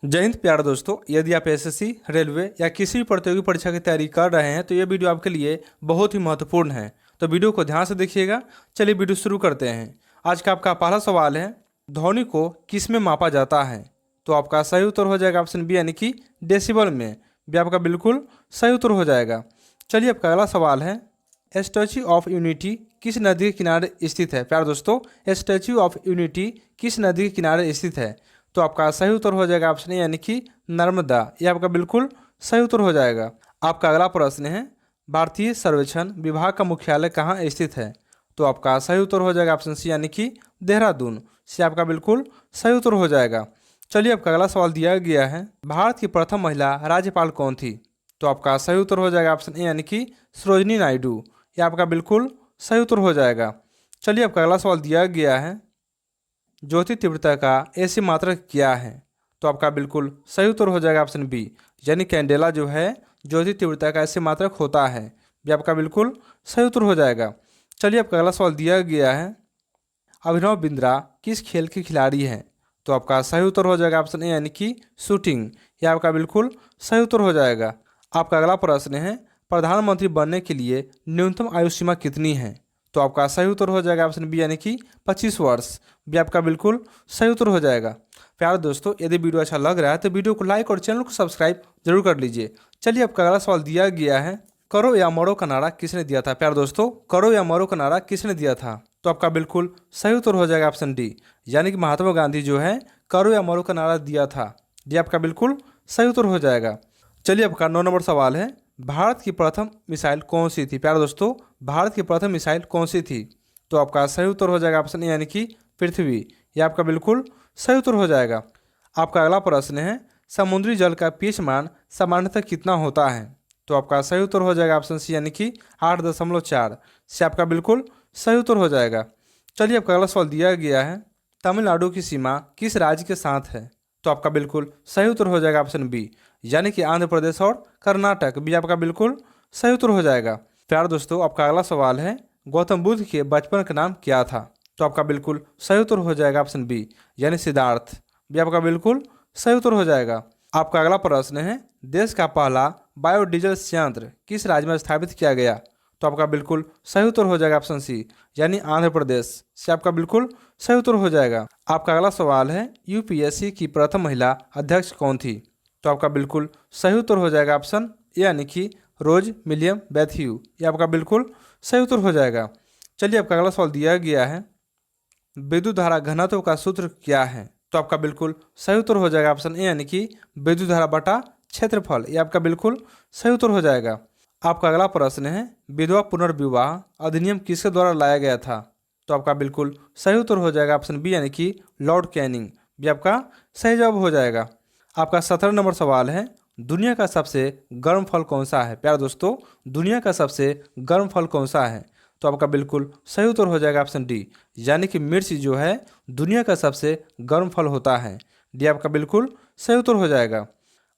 जय हिंद प्यारे दोस्तों, यदि आप एसएससी, रेलवे या किसी भी प्रतियोगी परीक्षा की तैयारी कर रहे हैं तो ये वीडियो आपके लिए बहुत ही महत्वपूर्ण है। तो वीडियो को ध्यान से देखिएगा। चलिए वीडियो शुरू करते हैं। आज का आपका पहला सवाल है, ध्वनि को किस में मापा जाता है? तो आपका सही उत्तर हो जाएगा ऑप्शन बी, यानी कि डेसिबल में। भी आपका बिल्कुल सही उत्तर हो जाएगा। चलिए आपका अगला सवाल है, स्टैच्यू ऑफ यूनिटी किस नदी के किनारे स्थित है? प्यारे दोस्तों, स्टैच्यू ऑफ यूनिटी किस नदी के किनारे स्थित है? तो आपका सही उत्तर हो जाएगा ऑप्शन ए, यानी कि नर्मदा। ये आपका बिल्कुल सही उत्तर हो जाएगा। आपका अगला प्रश्न है, भारतीय सर्वेक्षण विभाग का मुख्यालय कहाँ स्थित है? तो आपका सही उत्तर हो जाएगा ऑप्शन सी, यानी कि देहरादून। से आपका बिल्कुल सही उत्तर हो जाएगा। चलिए आपका अगला सवाल दिया गया है, भारत की प्रथम महिला राज्यपाल कौन थी? तो आपका सही उत्तर हो जाएगा ऑप्शन ए, यानी कि सरोजिनी नायडू। ये आपका बिल्कुल सही उत्तर हो जाएगा। चलिए आपका अगला सवाल दिया गया है, ज्योति तीव्रता का ऐसी मात्रक क्या है? तो आपका बिल्कुल सही उत्तर हो जाएगा ऑप्शन बी, यानी कैंडेला जो है ज्योति तीव्रता का ऐसी मात्रक होता है। ये आपका बिल्कुल सही उत्तर हो जाएगा। चलिए आपका अगला सवाल दिया गया है, अभिनव बिंद्रा किस खेल के खिलाड़ी हैं? तो आपका सही उत्तर हो जाएगा ऑप्शन ए, यानी कि शूटिंग। यह आपका बिल्कुल सही उत्तर हो जाएगा। आपका अगला प्रश्न है, प्रधानमंत्री बनने के लिए न्यूनतम आयु सीमा कितनी है? तो आपका सही उत्तर हो जाएगा ऑप्शन बी, यानी कि 25 वर्ष। भी आपका बिल्कुल सही उत्तर हो जाएगा। प्यारे दोस्तों, यदि वीडियो अच्छा लग रहा है तो वीडियो को लाइक और चैनल को सब्सक्राइब जरूर कर लीजिए। चलिए आपका अगला सवाल दिया गया है, करो या मरो का नारा किसने दिया था? प्यारे दोस्तों, करो या मरो का नारा किसने दिया था? तो आपका बिल्कुल सही उत्तर हो जाएगा ऑप्शन डी, यानी कि महात्मा गांधी जो है करो या मरो का नारा दिया था। ये आपका बिल्कुल सही उत्तर हो जाएगा। चलिए आपका 9 नंबर सवाल है, भारत की प्रथम मिसाइल कौन सी थी? प्यारे दोस्तों, भारत की प्रथम मिसाइल कौन सी थी? तो आपका सही उत्तर हो जाएगा ऑप्शन ए, यानी कि पृथ्वी। ये आपका बिल्कुल सही उत्तर हो जाएगा। आपका अगला प्रश्न है, समुद्री जल का पीएच मान सामान्यतः कितना होता है? तो आपका सही उत्तर हो जाएगा ऑप्शन सी, यानी कि 8.4। से आपका बिल्कुल सही उत्तर हो जाएगा। चलिए आपका अगला सवाल दिया गया है, तमिलनाडु की सीमा किस राज्य के साथ है? तो आपका बिल्कुल सही उत्तर हो जाएगा ऑप्शन बी, यानी कि आंध्र प्रदेश और कर्नाटक। भी आपका बिल्कुल सही उत्तर हो जाएगा। प्यारे दोस्तों, आपका अगला सवाल है, गौतम बुद्ध के बचपन का नाम क्या था? तो आपका बिल्कुल सही उत्तर हो जाएगा ऑप्शन बी, यानी सिद्धार्थ। भी आपका बिल्कुल सही उत्तर हो जाएगा। आपका अगला प्रश्न है, देश का पहला बायोडीजल संयंत्र किस राज्य में स्थापित किया गया? तो आपका बिल्कुल सही उत्तर हो जाएगा ऑप्शन सी, यानी आंध्र प्रदेश। से आपका बिल्कुल सही उत्तर हो जाएगा। आपका अगला सवाल है, यूपीएससी की प्रथम महिला अध्यक्ष कौन थी? तो आपका बिल्कुल सही उत्तर हो जाएगा ऑप्शन ए, यानी कि रोज मिलियम बैथ्यू। ये आपका बिल्कुल सही उत्तर हो जाएगा। चलिए आपका अगला सवाल दिया गया है, विद्युत धारा घनत्व का सूत्र क्या है? तो आपका बिल्कुल सही उत्तर हो जाएगा ऑप्शन ए, यानी कि विद्युत धारा बटा क्षेत्रफल। ये आपका बिल्कुल सही उत्तर हो जाएगा। आपका अगला प्रश्न है, विधवा पुनर्विवाह अधिनियम किसके द्वारा लाया गया था? तो आपका बिल्कुल सही उत्तर हो जाएगा ऑप्शन बी, यानी कि लॉर्ड कैनिंग। भी आपका सही जवाब हो जाएगा। आपका 17 नंबर सवाल है, दुनिया का सबसे गर्म फल कौन सा है? प्यारे दोस्तों, दुनिया का सबसे गर्म फल कौन सा है? तो आपका बिल्कुल सही उत्तर हो जाएगा ऑप्शन डी, यानी कि मिर्च जो है दुनिया का सबसे गर्म फल होता है। डी आपका बिल्कुल सही उत्तर हो जाएगा।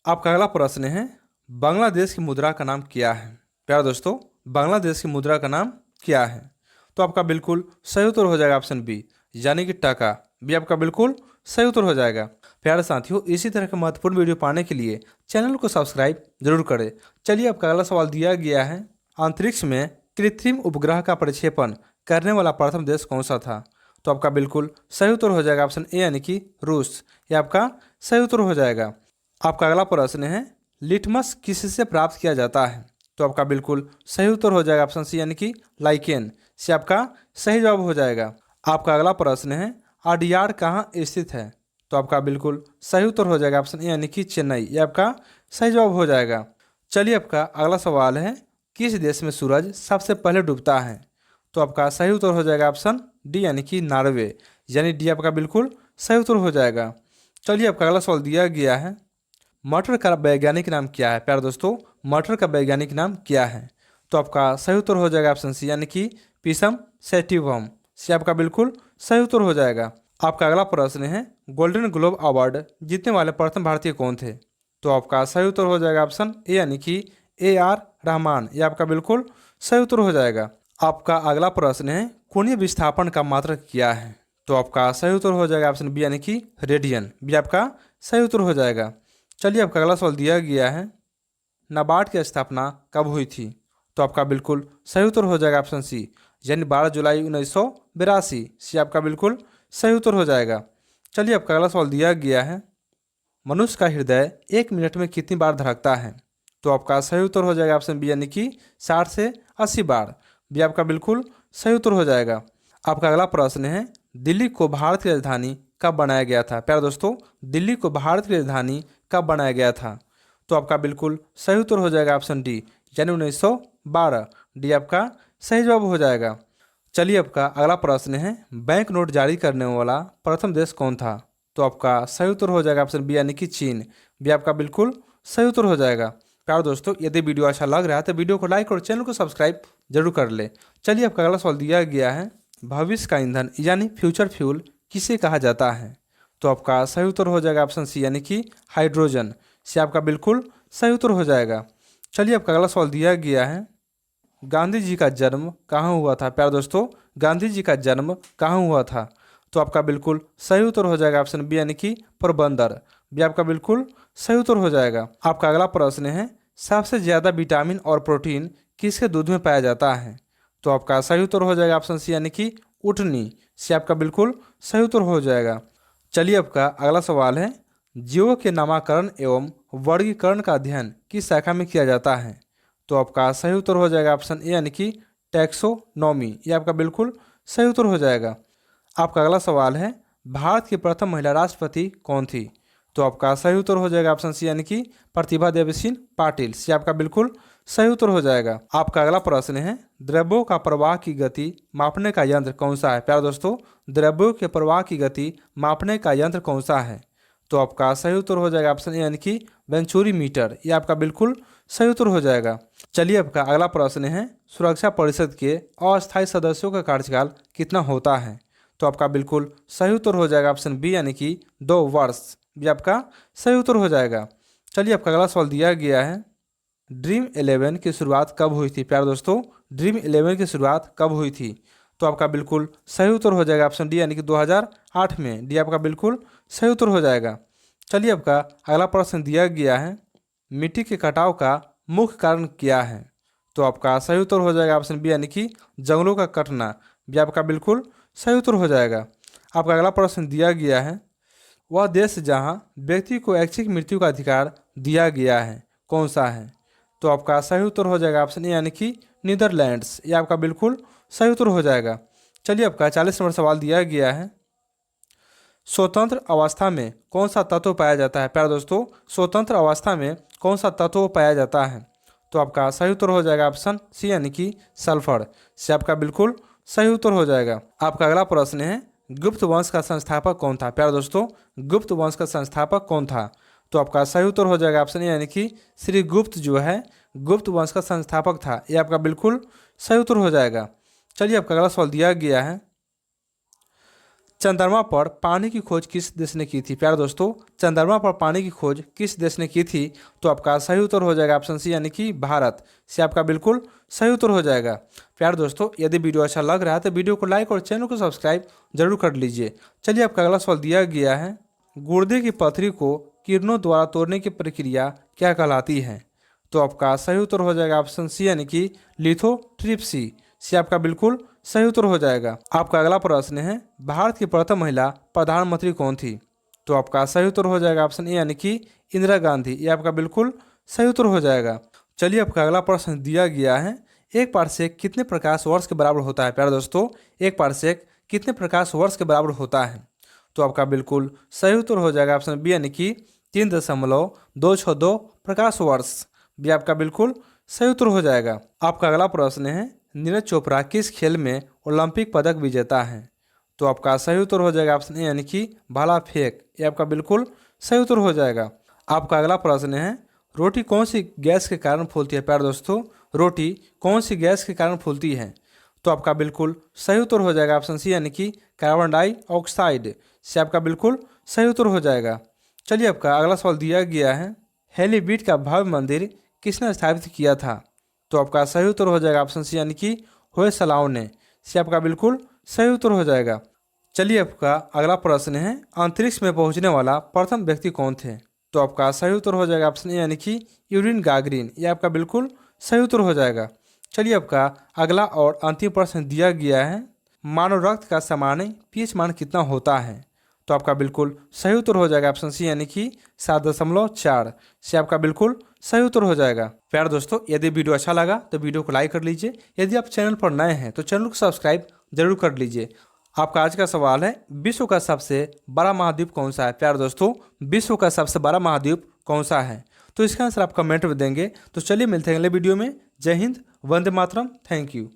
आपका अगला प्रश्न है, बांग्लादेश की मुद्रा का नाम क्या है? प्यारे दोस्तों, बांग्लादेश की मुद्रा का नाम क्या है? तो आपका बिल्कुल सही उत्तर हो जाएगा ऑप्शन बी, यानी कि टका। भी आपका बिल्कुल सही उत्तर हो जाएगा। प्यारे साथियों, इसी तरह के महत्वपूर्ण वीडियो पाने के लिए चैनल को सब्सक्राइब जरूर करें। चलिए आपका अगला सवाल दिया गया है, अंतरिक्ष में कृत्रिम उपग्रह का प्रक्षेपण करने वाला प्रथम देश कौन सा था? तो आपका बिल्कुल सही उत्तर हो जाएगा ऑप्शन ए, यानी कि रूस। ये आपका सही उत्तर हो जाएगा। आपका अगला प्रश्न है, लिटमस किससे प्राप्त किया जाता है? तो आपका बिल्कुल सही उत्तर हो जाएगा ऑप्शन सी, यानी कि लाइकेन। से आपका सही जवाब हो जाएगा। आपका अगला प्रश्न है, अडियार कहाँ स्थित है? तो आपका बिल्कुल सही उत्तर हो जाएगा ऑप्शन ए, यानी कि चेन्नई। ये आपका सही जवाब हो जाएगा। चलिए आपका अगला सवाल है, किस देश में सूरज सबसे पहले डूबता है? तो आपका सही उत्तर हो जाएगा ऑप्शन डी, यानी कि नॉर्वे। यानी डी आपका बिल्कुल सही उत्तर हो जाएगा। चलिए आपका अगला सवाल दिया गया है, मटर का वैज्ञानिक नाम क्या है? प्यारे दोस्तों, मटर का वैज्ञानिक नाम क्या है? तो आपका सही उत्तर हो जाएगा ऑप्शन सी, यानी कि पीसम सैटिवम। से आपका बिल्कुल सही उत्तर हो जाएगा। आपका अगला प्रश्न है, गोल्डन ग्लोब अवार्ड जीतने वाले प्रथम भारतीय कौन थे? तो आपका सही उत्तर हो जाएगा ऑप्शन ए, यानी कि AR रहमान। ये आपका बिल्कुल सही उत्तर हो जाएगा। आपका अगला प्रश्न है, कोणीय विस्थापन का मात्रक क्या है? तो आपका सही उत्तर हो जाएगा ऑप्शन बी यानी कि रेडियन। बी आपका सही उत्तर हो जाएगा। चलिए आपका अगला सवाल दिया गया है, नाबार्ड की स्थापना कब हुई थी? तो आपका बिल्कुल सही उत्तर हो जाएगा ऑप्शन सी यानी 12 जुलाई 1982। सी आपका बिल्कुल सही उत्तर हो जाएगा। चलिए आपका अगला सवाल दिया गया है, मनुष्य का हृदय 1 मिनट में कितनी बार धड़कता है? तो आपका सही उत्तर हो जाएगा ऑप्शन बी यानी कि 60 से 80 बार। बी आपका बिल्कुल सही उत्तर हो जाएगा। आपका अगला प्रश्न है, दिल्ली को भारत की राजधानी कब बनाया गया था? प्यारे दोस्तों, दिल्ली को भारत की राजधानी कब बनाया गया था? तो आपका बिल्कुल सही उत्तर हो जाएगा ऑप्शन डी यानी 1912। डी आपका सही जवाब हो जाएगा। चलिए आपका अगला प्रश्न है, बैंक नोट जारी करने वाला प्रथम देश कौन था? तो आपका सही उत्तर हो जाएगा ऑप्शन बी यानी कि चीन। बी आपका बिल्कुल सही उत्तर हो जाएगा। प्यारे दोस्तों, यदि वीडियो अच्छा लग रहा है तो वीडियो को लाइक और चैनल को सब्सक्राइब जरूर कर ले। चलिए आपका अगला सवाल दिया गया है, भविष्य का ईंधन यानी फ्यूचर फ्यूल किसे कहा जाता है? तो आपका सही उत्तर हो जाएगा ऑप्शन सी यानी कि हाइड्रोजन। सी आपका बिल्कुल सही उत्तर हो जाएगा। चलिए आपका अगला सवाल दिया गया है, गांधी जी का जन्म कहाँ हुआ था? प्यारे दोस्तों, गांधी जी का जन्म कहाँ हुआ था? तो आपका बिल्कुल सही उत्तर हो जाएगा ऑप्शन बी यानी कि पोरबंदर। बी आपका बिल्कुल सही उत्तर हो जाएगा। आपका अगला प्रश्न है, सबसे ज्यादा विटामिन और प्रोटीन किसके दूध में पाया जाता है? तो आपका सही उत्तर हो जाएगा ऑप्शन सी यानी कि ऊँटनी। सी आपका बिल्कुल सही उत्तर हो जाएगा। चलिए आपका अगला सवाल है, जीवों के नामकरण एवं वर्गीकरण का अध्ययन किस शाखा में किया जाता है? तो आपका सही उत्तर हो जाएगा ऑप्शन ए यानी कि टैक्सोनॉमी। ये आपका बिल्कुल सही उत्तर हो जाएगा। आपका अगला सवाल है, भारत की प्रथम महिला राष्ट्रपति कौन थी? तो आपका सही उत्तर हो जाएगा ऑप्शन सी यानी कि प्रतिभा देवी पाटिल। सी आपका बिल्कुल सही उत्तर हो जाएगा। आपका अगला प्रश्न है, द्रव्यों का प्रवाह की गति मापने का यंत्र कौन सा है? प्यारे दोस्तों, द्रव्यों के प्रवाह की गति मापने का यंत्र कौन सा है? तो आपका सही उत्तर हो जाएगा ऑप्शन ए यानी कि वेंचुरी मीटर। ये आपका बिल्कुल सही उत्तर हो जाएगा। चलिए आपका अगला प्रश्न है, सुरक्षा परिषद के अस्थायी सदस्यों का कार्यकाल कितना होता है? तो आपका बिल्कुल सही उत्तर हो जाएगा ऑप्शन बी यानी कि 2 वर्ष। भी आपका सही उत्तर हो जाएगा। चलिए आपका अगला सवाल दिया गया है, ड्रीम 11 की शुरुआत कब हुई थी? प्यारे दोस्तों, ड्रीम 11 की शुरुआत कब हुई थी? तो आपका बिल्कुल सही उत्तर हो जाएगा ऑप्शन डी यानी कि 2008 में। डी आपका बिल्कुल सही उत्तर हो जाएगा। चलिए आपका अगला प्रश्न दिया गया है, मिट्टी के कटाव का मुख्य कारण क्या है? तो आपका सही उत्तर हो जाएगा ऑप्शन बी यानी कि जंगलों का कटना। भी आपका बिल्कुल सही उत्तर हो जाएगा। आपका अगला प्रश्न दिया गया है, वह देश जहां व्यक्ति को ऐच्छिक मृत्यु का अधिकार दिया गया है कौन सा है? तो आपका सही उत्तर हो जाएगा ऑप्शन ए यानी कि नीदरलैंड्स। ये आपका बिल्कुल सही उत्तर हो जाएगा। चलिए आपका 40 नंबर सवाल दिया गया है, स्वतंत्र अवस्था में कौन सा तत्व पाया जाता है? प्यारे दोस्तों, स्वतंत्र अवस्था में कौन सा तत्व पाया जाता है? तो आपका सही उत्तर हो जाएगा ऑप्शन सी यानी कि सल्फर। से आपका बिल्कुल सही उत्तर हो जाएगा। आपका अगला प्रश्न है, गुप्त वंश का संस्थापक कौन था? प्यारे दोस्तों, गुप्त वंश का संस्थापक कौन था? तो आपका सही उत्तर हो जाएगा ऑप्शन ए यानी कि श्री गुप्त जो है गुप्त वंश का संस्थापक था। ये आपका बिल्कुल सही उत्तर हो जाएगा। चलिए आपका अगला सवाल दिया गया है, चंद्रमा पर पानी की खोज किस देश ने की थी? प्यारे दोस्तों, चंद्रमा पर पानी की खोज किस देश ने की थी? तो आपका सही उत्तर हो जाएगा ऑप्शन सी यानी कि भारत। से आपका बिल्कुल सही उत्तर हो जाएगा। प्यारे दोस्तों, यदि वीडियो अच्छा लग रहा है तो वीडियो को लाइक और चैनल को सब्सक्राइब जरूर कर लीजिए। चलिए आपका अगला सवाल दिया गया है, गुर्दे की पथरी को किरणों द्वारा तोड़ने की प्रक्रिया क्या कहलाती है? तो आपका सही उत्तर हो जाएगा ऑप्शन सी यानी कि लिथोट्रिप्सी। से आपका बिल्कुल सही उत्तर हो जाएगा। आपका अगला प्रश्न है, भारत की प्रथम महिला प्रधानमंत्री कौन थी? तो आपका सही उत्तर हो जाएगा ऑप्शन ए यानी कि इंदिरा गांधी। ये आपका बिल्कुल सही उत्तर हो जाएगा। चलिए आपका अगला प्रश्न दिया गया है, एक पारसेक कितने प्रकाश वर्ष के बराबर होता है? प्यारे दोस्तों, एक पारसेक कितने प्रकाश वर्ष के बराबर होता है? तो आपका बिल्कुल सही उत्तर हो जाएगा ऑप्शन बी यानी कि 3.262 प्रकाश वर्ष। भी आपका बिल्कुल सही उत्तर हो जाएगा। आपका अगला प्रश्न है, नीरज चोपड़ा किस खेल में ओलंपिक पदक विजेता है? तो आपका सही उत्तर हो जाएगा ऑप्शन ए यानी कि भाला फेंक। ये आपका बिल्कुल सही उत्तर हो जाएगा। आपका अगला प्रश्न है, रोटी कौन सी गैस के कारण फूलती है? प्यारे दोस्तों, रोटी कौन सी गैस के कारण फूलती है? तो आपका बिल्कुल सही उत्तर हो जाएगा ऑप्शन सी यानी कि कार्बन डाइऑक्साइड। से आपका बिल्कुल सही उत्तर हो जाएगा। चलिए आपका अगला सवाल दिया गया है, हेलीबीट का भव्य मंदिर किसने स्थापित किया था? तो आपका सही उत्तर हो जाएगा ऑप्शन सी यानी कि होयसलाओ ने। से आपका बिल्कुल सही उत्तर हो जाएगा। चलिए आपका अगला प्रश्न है, अंतरिक्ष में पहुंचने वाला प्रथम व्यक्ति कौन थे? तो आपका सही उत्तर हो जाएगा ऑप्शन ए यानी कि यूरिन गागरिन। ये आपका बिल्कुल सही उत्तर हो जाएगा। चलिए आपका अगला और अंतिम प्रश्न दिया गया है, मानव रक्त का सामान्य पीएच मान कितना होता है? तो आपका बिल्कुल सही उत्तर हो जाएगा ऑप्शन सी यानी कि 7.4 से आपका बिल्कुल सही उत्तर हो जाएगा। प्यारे दोस्तों, यदि वीडियो अच्छा लगा तो वीडियो को लाइक कर लीजिए। यदि आप चैनल पर नए हैं तो चैनल को सब्सक्राइब जरूर कर लीजिए। आपका आज का सवाल है, विश्व का सबसे बड़ा महाद्वीप कौन सा है? प्यारे दोस्तों, विश्व का सबसे बड़ा महाद्वीप कौन सा है? तो इसका आंसर आप कमेंट में देंगे। तो चलिए मिलते हैं अगले वीडियो में। जय हिंद, वंदे मातरम, थैंक यू।